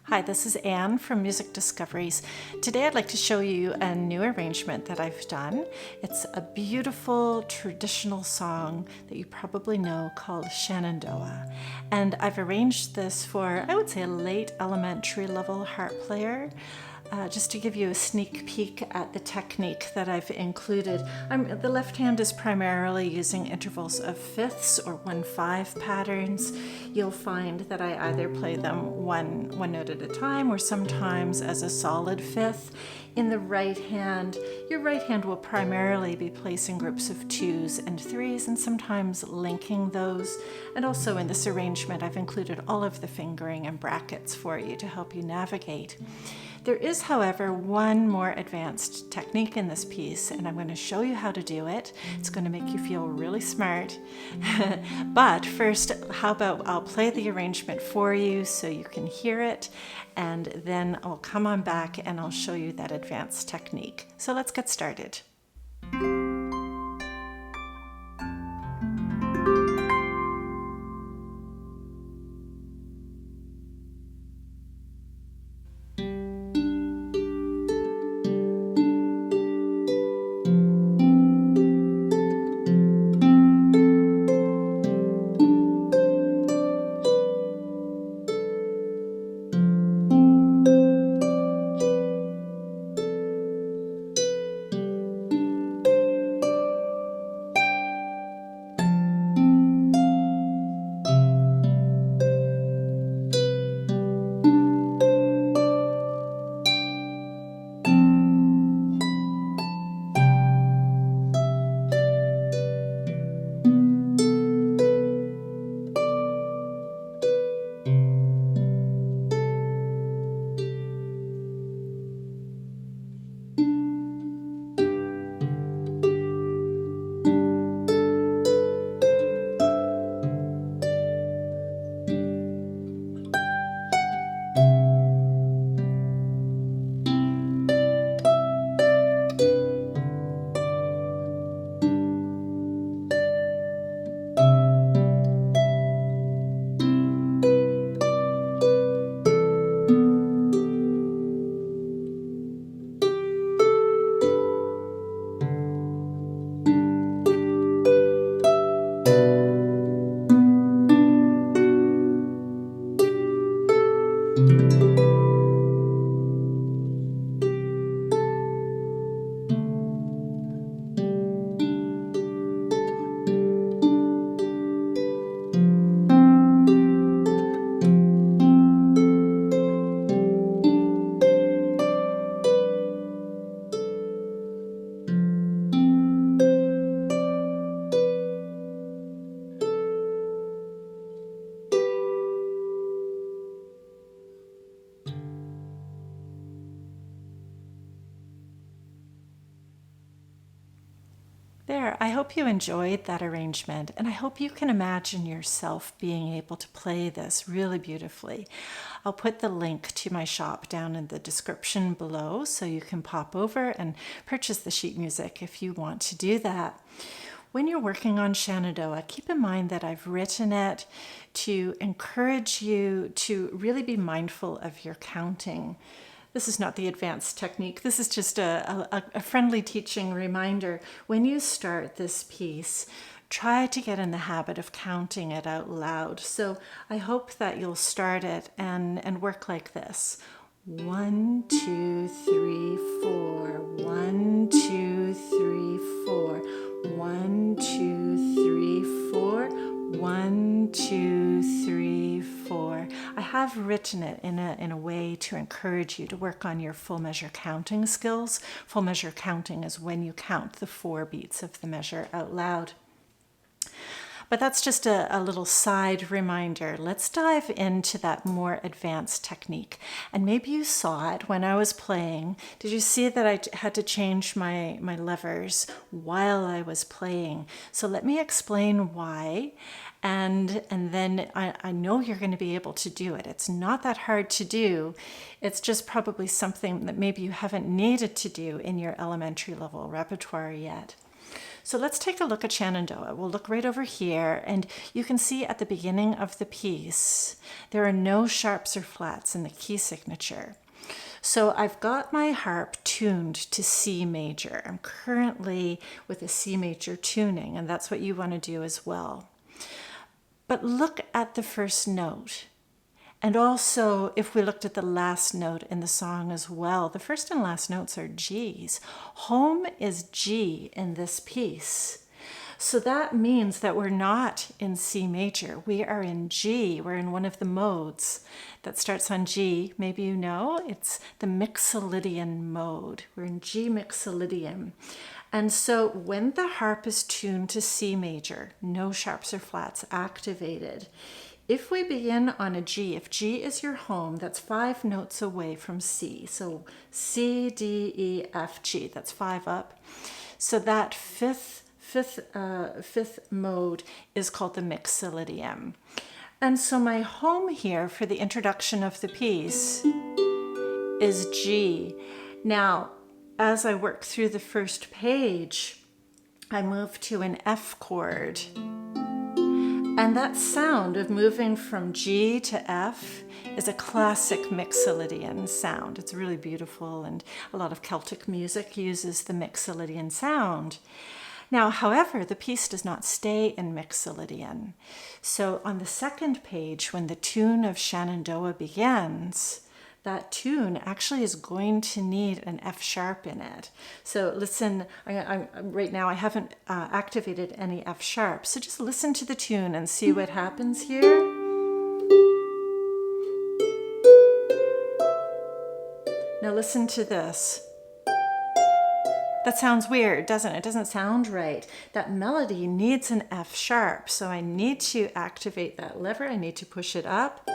Hi, this is Anne from Music Discoveries. Today I'd like to show you a new arrangement that I've done. It's a beautiful traditional song that you probably know called Shenandoah. And I've arranged this for, I would say, a late elementary level harp player. Just to give you a sneak peek at the technique that I've included. The left hand is primarily using intervals of fifths or 1/5 patterns. You'll find that I either play them one note at a time or sometimes as a solid fifth. In the right hand, your right hand will primarily be placing groups of 2s and 3s and sometimes linking those. And also in this arrangement, I've included all of the fingering and brackets for you to help you navigate. There is, however, one more advanced technique in this piece, and I'm going to show you how to do it. It's going to make you feel really smart. But first, how about I'll play the arrangement for you so you can hear it, and then I'll come on back and I'll show you that advanced technique. So let's get started. There, I hope you enjoyed that arrangement, and I hope you can imagine yourself being able to play this really beautifully. I'll put the link to my shop down in the description below so you can pop over and purchase the sheet music if you want to do that. When you're working on Shenandoah, keep in mind that I've written it to encourage you to really be mindful of your counting. This is not the advanced technique. This is just a friendly teaching reminder. When you start this piece, try to get in the habit of counting it out loud. So I hope that you'll start it and work like this. 1, 2, 3, 4. 1, 2, 3, 4. 1, 2, 3, 4. 1, 2, 3, 4. I have written it in a way to encourage you to work on your full measure counting skills. Full measure counting is when you count the 4 beats of the measure out loud. But that's just a little side reminder. Let's dive into that more advanced technique. And maybe you saw it when I was playing. Did you see that I had to change my levers while I was playing? So let me explain why. And then I know you're going to be able to do it. It's not that hard to do. It's just probably something that maybe you haven't needed to do in your elementary level repertoire yet. So let's take a look at Shenandoah. We'll look right over here, and you can see at the beginning of the piece, there are no sharps or flats in the key signature. So I've got my harp tuned to C major. I'm currently with a C major tuning, and that's what you want to do as well. But look at the first note. And also, if we looked at the last note in the song as well, the first and last notes are G's. Home is G in this piece. So that means that we're not in C major. We are in G. We're in one of the modes that starts on G. Maybe you know, it's the Mixolydian mode. We're in G Mixolydian. And so when the harp is tuned to C major, no sharps or flats activated, if we begin on a G, if G is your home, that's 5 notes away from C. So C, D, E, F, G, that's 5 up. So that fifth mode is called the Mixolydian. And so my home here for the introduction of the piece is G. Now, as I work through the first page, I move to an F chord. And that sound of moving from G to F is a classic Mixolydian sound. It's really beautiful, and a lot of Celtic music uses the Mixolydian sound. Now, however, the piece does not stay in Mixolydian. So on the second page, when the tune of Shenandoah begins, that tune actually is going to need an F sharp in it. So listen, right now I haven't activated any F sharp. So just listen to the tune and see what happens here. Now listen to this. That sounds weird, doesn't it? It doesn't sound right. That melody needs an F sharp. So I need to activate that lever. I need to push it up.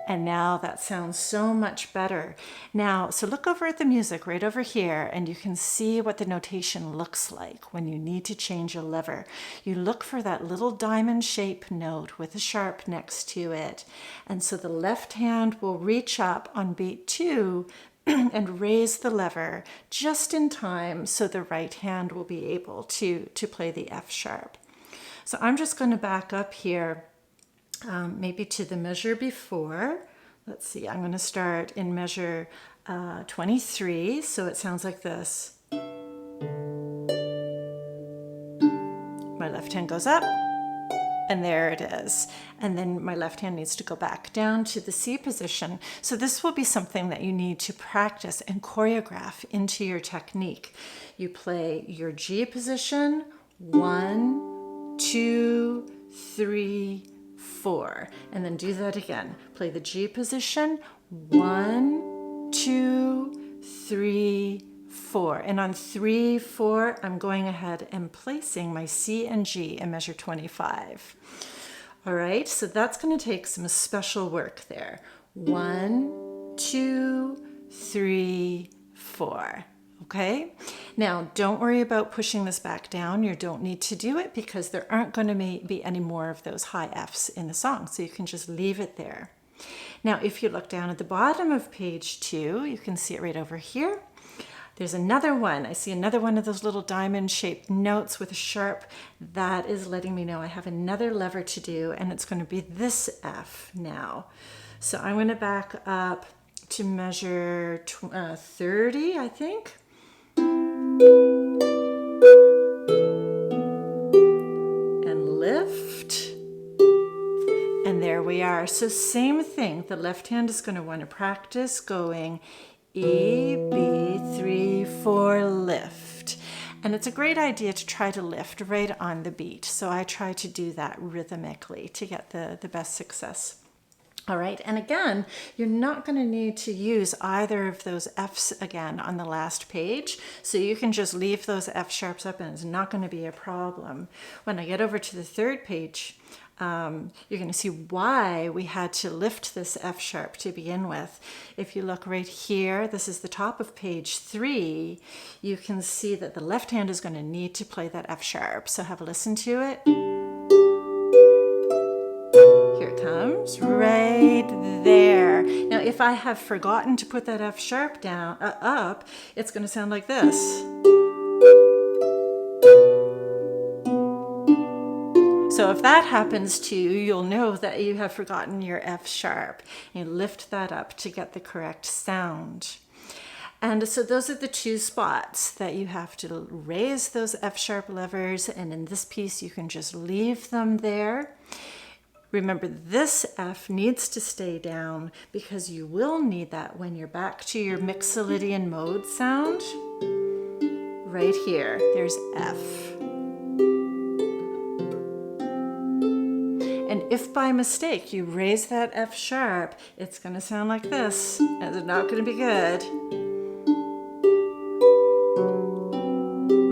And now that sounds so much better. Now, so look over at the music right over here, and you can see what the notation looks like when you need to change a lever. You look for that little diamond shape note with a sharp next to it. And so the left hand will reach up on beat 2 and raise the lever just in time so the right hand will be able to play the F sharp. So I'm just going to back up here. Maybe to the measure before. Let's see, I'm going to start in measure 23, so it sounds like this. My left hand goes up, and there it is. And then my left hand needs to go back down to the C position. So this will be something that you need to practice and choreograph into your technique. You play your G position, 1, 2, 3, 4, and then do that again. Play the G position, 1, 2, 3, 4. And on 3, 4, I'm going ahead and placing my C and G in measure 25. All right, so that's going to take some special work there. 1, 2, 3, 4. Okay, now don't worry about pushing this back down. You don't need to do it because there aren't going to be any more of those high Fs in the song, so you can just leave it there. Now, if you look down at the bottom of page 2, you can see it right over here. There's another one. I see another one of those little diamond-shaped notes with a sharp. That is letting me know I have another lever to do, and it's going to be this F now. So I'm going to back up to measure 30, I think. And lift. And there we are. So same thing. The left hand is going to want to practice going E, B, 3, 4, lift. And it's a great idea to try to lift right on the beat. So I try to do that rhythmically to get the best success. All right, and again, you're not going to need to use either of those Fs again on the last page, so you can just leave those F sharps up and it's not going to be a problem. When I get over to the third page, you're going to see why we had to lift this F sharp to begin with. If you look right here, this is the top of page 3, you can see that the left hand is going to need to play that F sharp, so have a listen to it. Here it comes, right there. Now, if I have forgotten to put that F sharp down up, it's going to sound like this. So if that happens to you, you'll know that you have forgotten your F sharp. You lift that up to get the correct sound. And so those are the two spots that you have to raise those F sharp levers, and in this piece you can just leave them there. Remember, this F needs to stay down because you will need that when you're back to your Mixolydian mode sound. Right here, there's F. And if by mistake you raise that F sharp, it's going to sound like this, and it's not going to be good.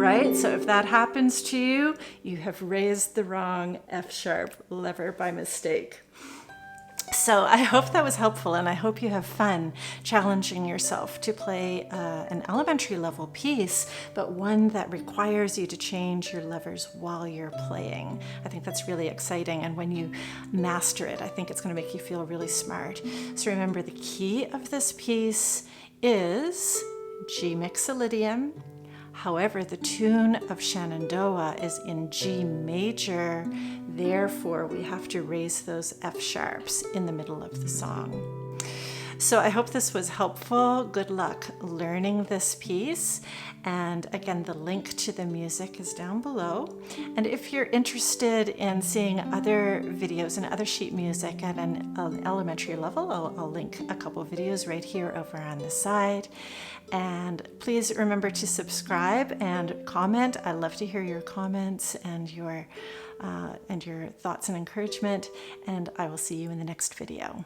Right? So if that happens to you, you have raised the wrong F sharp lever by mistake. So I hope that was helpful, and I hope you have fun challenging yourself to play an elementary level piece, but one that requires you to change your levers while you're playing. I think that's really exciting, and when you master it, I think it's going to make you feel really smart. So remember, the key of this piece is G Mixolydian. However, the tune of Shenandoah is in G major, therefore we have to raise those F sharps in the middle of the song. So I hope this was helpful. Good luck learning this piece. And again, the link to the music is down below. And if you're interested in seeing other videos and other sheet music at an elementary level, I'll link a couple of videos right here over on the side. And please remember to subscribe and comment. I love to hear your comments and your thoughts and encouragement. And I will see you in the next video.